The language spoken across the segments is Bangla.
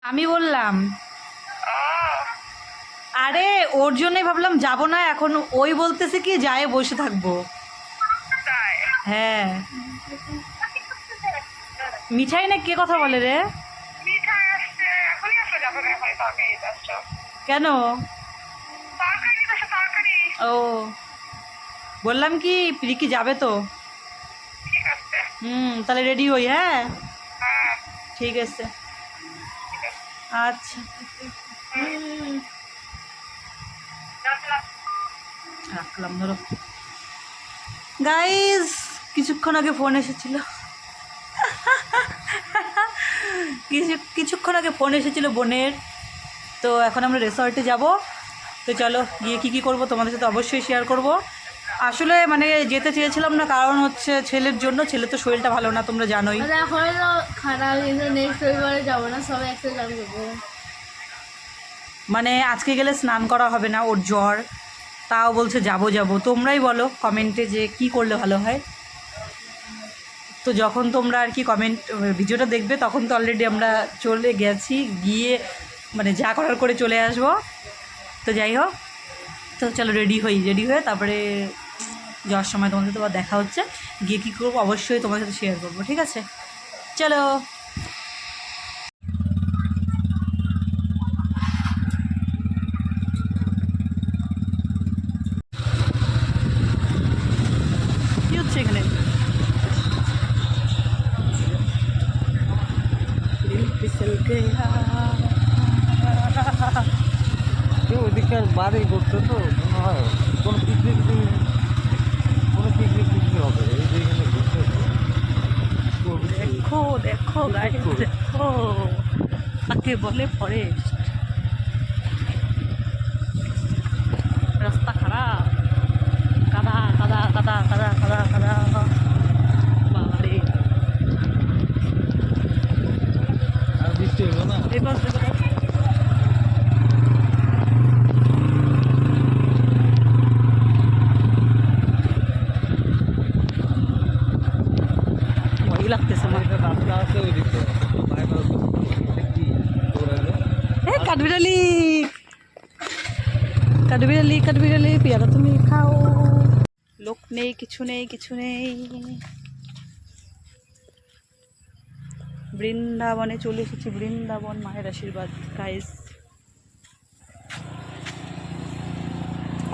আমি বললাম আরে ওর জন্যই ভাবলাম যাব না এখন। ওই বলতেছে কি যায় বসে থাকবো। হ্যাঁ, মিঠাই না কে কথা বলে রে? কেন? ও, বললাম কি প্রীতি যাবে তো। তাহলে রেডি হই। হ্যাঁ, ঠিক আছে। আচ্ছা, রাখলাম ধরো। গাইজ, কিছুক্ষণ আগে ফোন এসেছিল। কিছুক্ষণ আগে ফোন এসেছিল বোনের। তো এখন আমরা রিসর্টে যাব। তো চলো গিয়ে কী কী করবো তোমাদের সাথে অবশ্যই শেয়ার করব। আসলে মানে যেতে চেয়েছিলাম না, কারণ হচ্ছে ছেলের জন্য। ছেলে তো শরীরটা ভালো না, তোমরা জানোই। খারাপ নেক্সট রবিবারে যাবো না, সবাই একসাথে যাবো। মানে আজকে গেলে স্নান করা হবে না, ওর জ্বর। তাও বলছে যাব যাব। তোমরাই বলো কমেন্টে যে কি করলে ভালো হয়। তো যখন তোমরা আর কি কমেন্ট ভিডিওটা দেখবে তখন তো অলরেডি আমরা চলে গেছি, গিয়ে মানে যা করার করে চলে আসবো। তো যাই হোক, তো চলো রেডি হয়ে তারপরে যাওয়ার সময় তোমাদের সাথে আবার দেখা হচ্ছে। গিয়ে কী করবো অবশ্যই তোমাদের সাথে শেয়ার করবো, ঠিক আছে? চলো। কী হচ্ছে এখানে? ওইদিককার বাড়ি করছে তো মনে হয় কোনো পিকনিক হবে এই যে এখানে ঘুরছে। দেখো দেখো গাড়ি, দেখো তাকে বলে ফরেস্ট। রাস্তা খারাপ, কাদা কাদা কাদা কাদা কাদা কাদা। বাবারে, আর বৃষ্টি হলো না। এই পাশ দেখো। ভয় লাগতেছে আমার। একটা রাস্তা আছে ওইদিকে কি কাঠবিড়ালি, কাঠবিড়ালি কাঠবিড়ালি পেয়ারা তুমি খাও। লোক নেই, কিছু নেই, কিছু নেই। বৃন্দাবনে চলে এসেছি, বৃন্দাবন, মায়ের আশীর্বাদ। গাইস,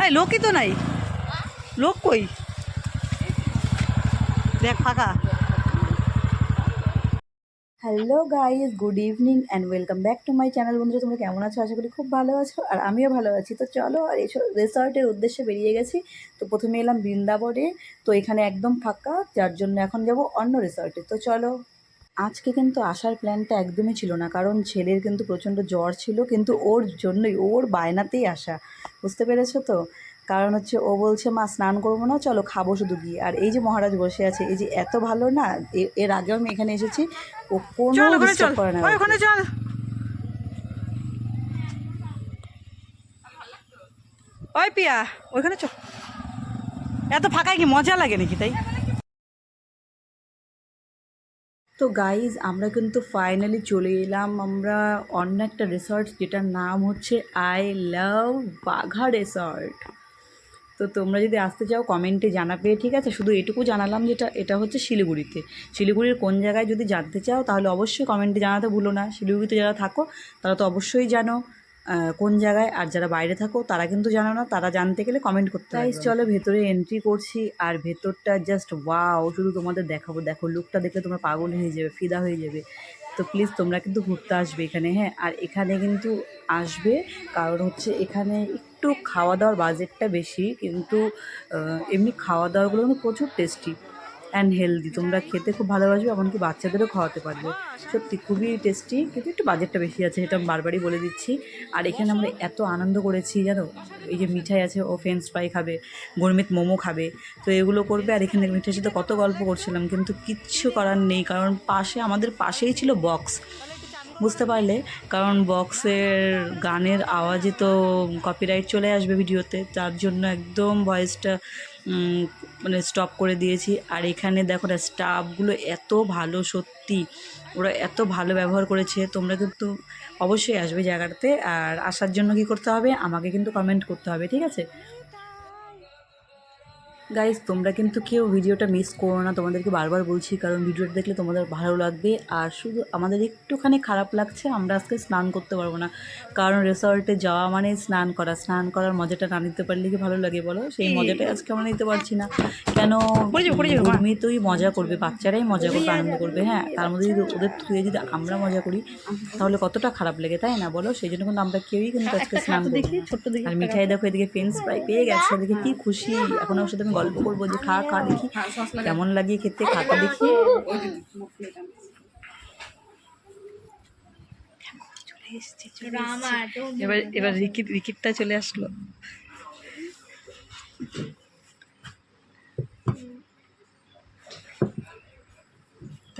এই লোকই তো নাই। লোক কই? দেখ ফাঁকা। Hello guys, good evening and welcome back to my channel. বন্ধুরা, তোমরা কেমন আছো? আশা করি খুব ভালো আছো, আর আমিও ভালো আছি। তো চলো, আর এই রিসর্টের উদ্দেশ্যে বেরিয়ে গেছি। তো প্রথমে এলাম বৃন্দাবনে। তো এখানে একদম ফাঁকা, যার জন্য এখন যাব অন্য রিসর্টে। তো চলো। আজকে কিন্তু আসার প্ল্যানটা একদমই ছিল না, কারণ ছেলের কিন্তু প্রচণ্ড জ্বর ছিল, কিন্তু ওর জন্যই, ওর বায়নাতেই আসা। বুঝতে পেরেছো তো? কারণ হচ্ছে ও বলছে মা স্নান করবো না, চলো খাবো শুধু গিয়ে। আর এই যে মহারাজ বসে আছে, এই যে এত ভালো না, এর আগেও আমি এখানে এসেছি, ও কোনো ডিস্টার্ব করে না। ওখানে চল। ওই পিয়া, ওইখানে চল। এত ফাঁকায় কি মজা লাগে নাকি? তাই তো গাইজ, আমরা কিন্তু ফাইনালি চলে এলাম আমরা অন্য একটা রিসর্ট, যেটার নাম হচ্ছে আই লাভ বাঘা রিসর্ট। তো তোমরা যদি আসতে চাও কমেন্টে জানাবে, ঠিক আছে? শুধু এটুকু জানালাম, যেটা এটা হচ্ছে শিলিগুড়িতে। শিলিগুড়ির কোন জায়গায় যদি জানতে চাও তাহলে অবশ্যই কমেন্টে জানাতে ভুলো না। শিলিগুড়িতে যারা থাকো তারা তো অবশ্যই জানো কোন জায়গায়, আর যারা বাইরে থাকো তারা কিন্তু জানো না। তারা জানতে গেলে কমেন্ট করতে হয়। চলো ভেতরে এন্ট্রি করছি, আর ভেতরটা জাস্ট ওয়াও, শুধু তোমাদের দেখাবো। দেখো লুকটা দেখলে তোমরা পাগল হয়ে যাবে, ফিদা হয়ে যাবে। তো প্লিজ তোমরা কিন্তু ঘুরতে আসবে এখানে, হ্যাঁ? আর এখানে কিন্তু আসবে কারণ হচ্ছে এখানে একটু খাওয়া দাওয়ার বাজেটটা বেশি, কিন্তু এমনি খাওয়া দাওয়াগুলো কিন্তু প্রচুর টেস্টি অ্যান্ড হেলদি। তোমরা খেতে খুব ভালোবাসবে, এমনকি বাচ্চাদেরও খাওয়াতে পারবে। সত্যি খুবই টেস্টি, কিন্তু একটু বাজেটটা বেশি আছে, এটা আমি বারবারই বলে দিচ্ছি। আর এখানে আমরা এত আনন্দ করেছি জানো, এই যে মিঠাই আছে, ও ফ্রেঞ্চ ফ্রাই খাবে, গরমিত মোমো খাবে, তো এগুলো করবে। আর এখানে মিঠাইয়ের সাথে কত গল্প করছিলাম, কিন্তু কিচ্ছু করার নেই, কারণ আমাদের পাশেই ছিল বক্স। বুঝতে পারলে, কারণ বক্সের গানের আওয়াজে তো কপিরাইট চলে আসবে ভিডিওতে, তার জন্য একদম ভয়েসটা মানে স্টপ করে দিয়েছি। আর এখানে দেখো না, স্টাফগুলো এত ভালো, সত্যি ওরা এত ভালো ব্যবহার করেছে। তোমরা কিন্তু অবশ্যই আসবে জায়গাটাতে, আর আসার জন্য কী করতে হবে, আমাকে কিন্তু কমেন্ট করতে হবে, ঠিক আছে গাইজ? তোমরা কিন্তু কেউ ভিডিওটা মিস করো না, তোমাদেরকে বারবার বলছি, কারণ ভিডিওটা দেখলে তোমাদের ভালো লাগবে। আর শুধু আমাদের একটুখানি খারাপ লাগছে, আমরা আজকে স্নান করতে পারবো না, কারণ রিসর্টে যাওয়া মানে স্নান করা, স্নান করার মজাটা না নিতে পারলে কি ভালো লাগে বলো? সেই মজাটাই আজকে আমরা নিতে পারছি না। কেন তুই মজা করবে, বাচ্চারাই মজা করবে, আনন্দ করবে, হ্যাঁ, তার মধ্যে যদি ওদের থুয়ে যদি আমরা মজা করি তাহলে কতটা খারাপ লাগে, তাই না বলো? সেই জন্য কিন্তু আমরা কেউই কিন্তু আজকে স্নান করবো না। আর মিঠাই দেখো, এদিকে ফ্রেঞ্চ ফ্রাই পেয়ে গেছে, এদিকে কি খুশি। এখন ওর সাথে আমি গল্প করবো যে খা খা, দেখি কেমন লাগে খেতে, খাতে দেখি। এবার এবার রিকিটটা চলে আসলো।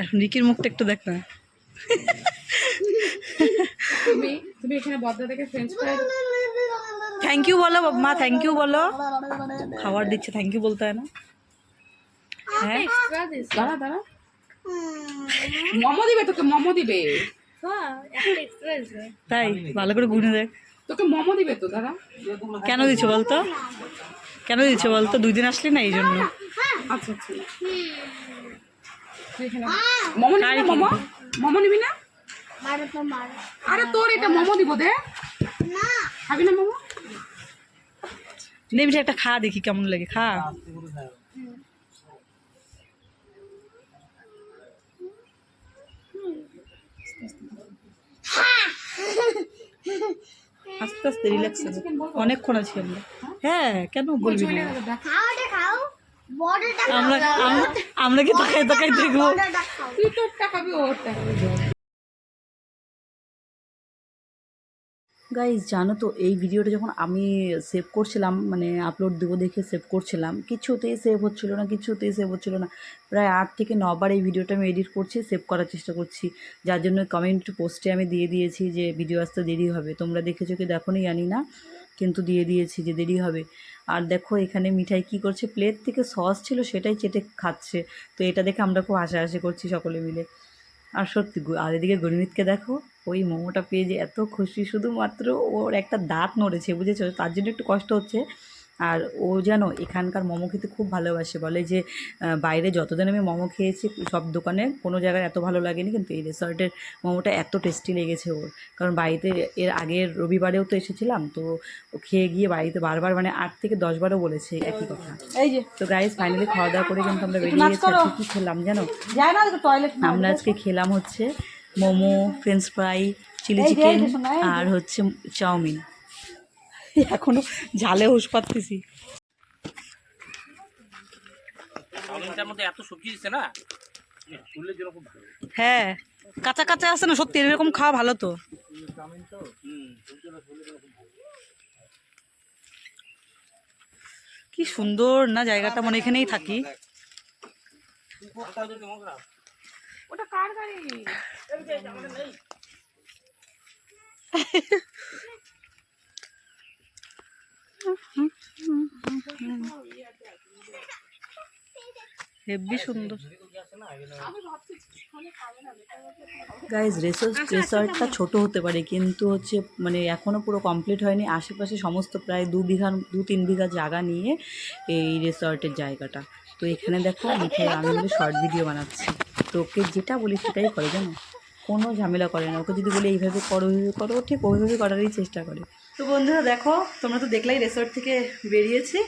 এখন রিকির মুখটা একটু দেখ না। তুমি এখানে বদ্দা থেকে ফ্রেঞ্চ ফ্রাই থ্যাংক ইউ বলো মা, থ্যাংক ইউ বলো। খাবার দিচ্ছে, থ্যাংক ইউ বলতে হয় না? হ্যাঁ, এক্সট্রা দিস। দাঁড়া দাঁড়া, মোমো দিবে তোকে, মোমো দিবে হ্যাঁ, একটা এক্সট্রা দিছে। তাই ভালো করে গুনে দেখ। তোকে, মোমো দিবে তো দাদা। কেন দিচ্ছ বলতো, কেন দিচ্ছ বলতো? 2 দিন আসলি না এই জন্য। আচ্ছা আচ্ছা, তুই এখানে মোমো নিবি না? মোমো মোমো নিবি না? আরে তোর এটা মোমো দিব, দে না, খাবি না মোমো? নেমে একটা খা, দেখি কেমন লাগে, খা। আস্তে আস্তে রিল্যাক্স হবে, অনেকক্ষণ আছি আমরা। হ্যাঁ, কেন বলবি না? আমরা আমরা কি তাকাই তাকাই দেখবো? তুই তোরটা খাবি, ওরটা খাবি। গাইজ জানো তো, এই ভিডিওটা যখন আমি সেভ করছিলাম, মানে আপলোড দেবো দেখে সেভ করছিলাম, কিছুতেই সেভ হচ্ছিলো না, কিছুতেই সেভ হচ্ছিলো না। প্রায় 8 থেকে 9 বার এই ভিডিওটা আমি এডিট করছি, সেভ করার চেষ্টা করছি, যার জন্য কমেন্ট পোস্টে আমি দিয়ে দিয়েছি যে ভিডিও আসতে দেরি হবে। তোমরা দেখেছো কি দেখো নি জানি না, কিন্তু দিয়ে দিয়েছি যে দেরি হবে। আর দেখো এখানে মিঠাই কী করছে, প্লেট থেকে সস ছিল সেটাই চেটে খাচ্ছে। তো এটা দেখে আমরা খুব হাসাহাসি করছি সকলে মিলে। আর সত্যি আর এদিকে গণিতকে দেখো, ওই মোমোটা পেয়ে যে এত খুশি, শুধুমাত্র ওর একটা দাঁত নড়েছে, বুঝেছো, তার জন্য একটু কষ্ট হচ্ছে। আর ও যেন এখানকার মোমো খেতে খুব ভালোবাসে, বলে যে বাইরে যতদিন আমি মোমো খেয়েছি সব দোকানে কোনো জায়গায় এত ভালো লাগেনি, কিন্তু এই রিসর্টের মোমোটা এত টেস্টি লেগেছে ওর। কারণ বাড়িতে এর আগের রবিবারেও তো এসেছিলাম, তো ও খেয়ে গিয়ে বাড়িতে বারবার, মানে 8 থেকে 10 বারও বলেছে একই কথা। এই যে তো গাইজ ফাইনালি খাওয়া দাওয়া করে কিন্তু আমরা বেরিয়ে গেছি। আজকে কী খেলাম জানো? আমরা আজকে খেলাম হচ্ছে momo, French fry, chilli chicken, আর হচ্ছে চাউমিন। এখনো ঝালে হুঁশ পাচ্ছি। হ্যাঁ, কাঁচা কাঁচা আছে না, সত্যি এরকম খাওয়া ভালো তো। কি সুন্দর না জায়গাটা, মানে এখানেই থাকি। ওটা কার গাড়ি? হেব্বি সুন্দর গাইজ। রিসর্টটা ছোট হতে পারে, কিন্তু হচ্ছে মানে এখনও পুরো কমপ্লিট হয়নি। আশেপাশে সমস্ত প্রায় 2-3 বিঘা জায়গা নিয়ে এই রিসর্টের জায়গাটা। তো এখানে দেখো মিঠাই আমি বলে শর্ট ভিডিও বানাচ্ছি, তো ওকে যেটা বলি সেটাই করে, জানো, কোনো ঝামেলা করে না। ওকে যদি বলি এইভাবে করো, ওইভাবে করো, ঠিক ওইভাবে করারই চেষ্টা করে। তো বন্ধুরা দেখো, তোমরা তো দেখলাই রিসর্ট থেকে বেরিয়েছি,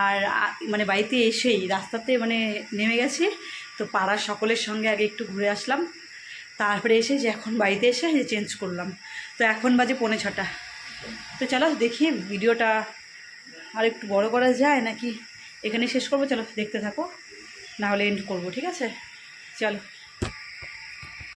আর মানে বাড়িতে এসেই রাস্তাতে মানে নেমে গেছি। তো পাড়ার সকলের সঙ্গে আগে একটু ঘুরে আসলাম, তারপরে এসে যে এখন বাড়িতে এসে যে চেঞ্জ করলাম। তো এখন বাজে 5:45। তো চলো দেখি ভিডিওটা আর একটু বড় করা যায় নাকি এখানে শেষ করবো। চলো দেখতে থাকো, না হলে এন্ড করবো, ঠিক আছে? চলো।